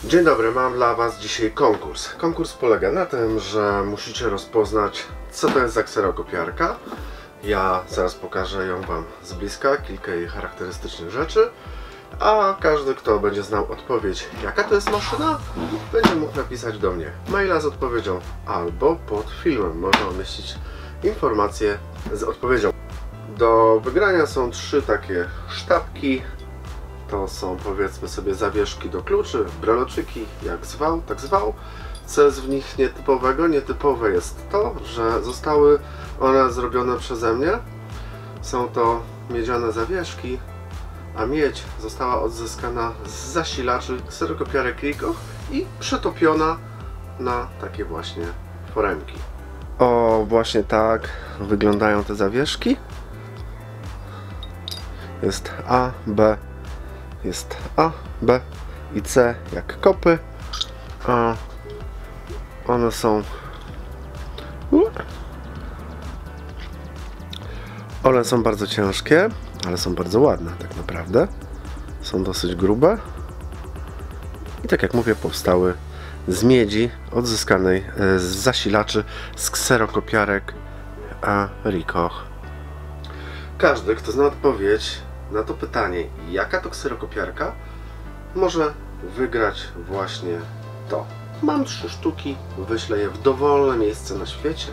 Dzień dobry, mam dla Was dzisiaj konkurs. Konkurs polega na tym, że musicie rozpoznać, co to jest za kserokopiarka. Ja zaraz pokażę ją Wam z bliska, kilka jej charakterystycznych rzeczy. A każdy, kto będzie znał odpowiedź, jaka to jest maszyna, będzie mógł napisać do mnie maila z odpowiedzią albo pod filmem. Można umieścić informację z odpowiedzią. Do wygrania są 3 takie sztabki. To są, powiedzmy sobie, zawieszki do kluczy, breloczyki, jak zwał, tak zwał. Co jest w nich nietypowego? Nietypowe jest to, że zostały one zrobione przeze mnie. Są to miedziane zawieszki, a miedź została odzyskana z zasilaczy kserokopiarek Ricoh i przetopiona na takie właśnie foremki. O, właśnie tak wyglądają te zawieszki. Jest A, B. Jest A, B i C jak kopy. A one są bardzo ciężkie, ale są bardzo ładne tak naprawdę. Są dosyć grube. I tak jak mówię, powstały z miedzi odzyskanej z zasilaczy z kserokopiarek Ricoh. Każdy, kto zna odpowiedź na to pytanie, jaka to kserokopiarka, może wygrać właśnie to. Mam 3 sztuki, wyślę je w dowolne miejsce na świecie,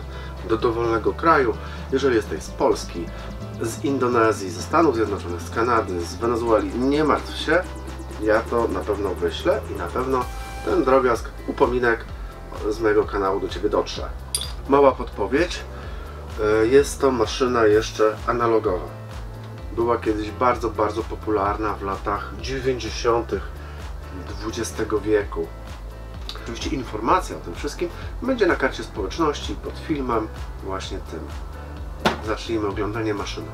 do dowolnego kraju. Jeżeli jesteś z Polski, z Indonezji, ze Stanów Zjednoczonych, z Kanady, z Wenezueli, nie martw się, ja to na pewno wyślę i na pewno ten drobiazg, upominek z mojego kanału do Ciebie dotrze. Mała podpowiedź, jest to maszyna jeszcze analogowa. Była kiedyś bardzo popularna w latach 90. XX wieku. Oczywiście informacja o tym wszystkim będzie na karcie społeczności pod filmem właśnie tym. Zacznijmy oglądanie maszyny.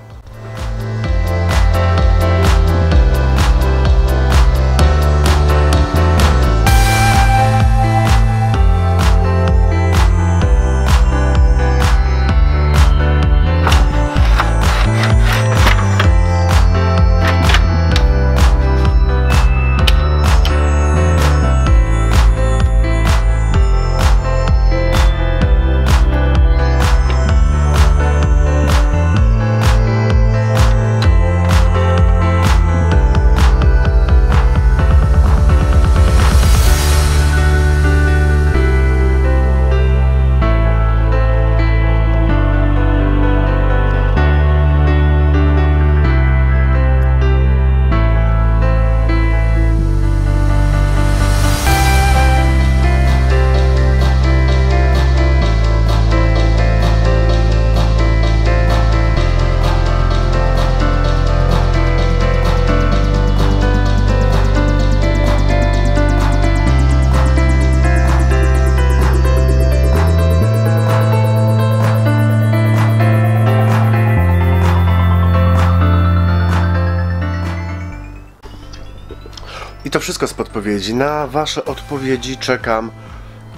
I to wszystko z podpowiedzi. Na Wasze odpowiedzi czekam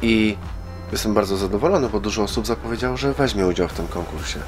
i jestem bardzo zadowolony, bo dużo osób zapowiedziało, że weźmie udział w tym konkursie.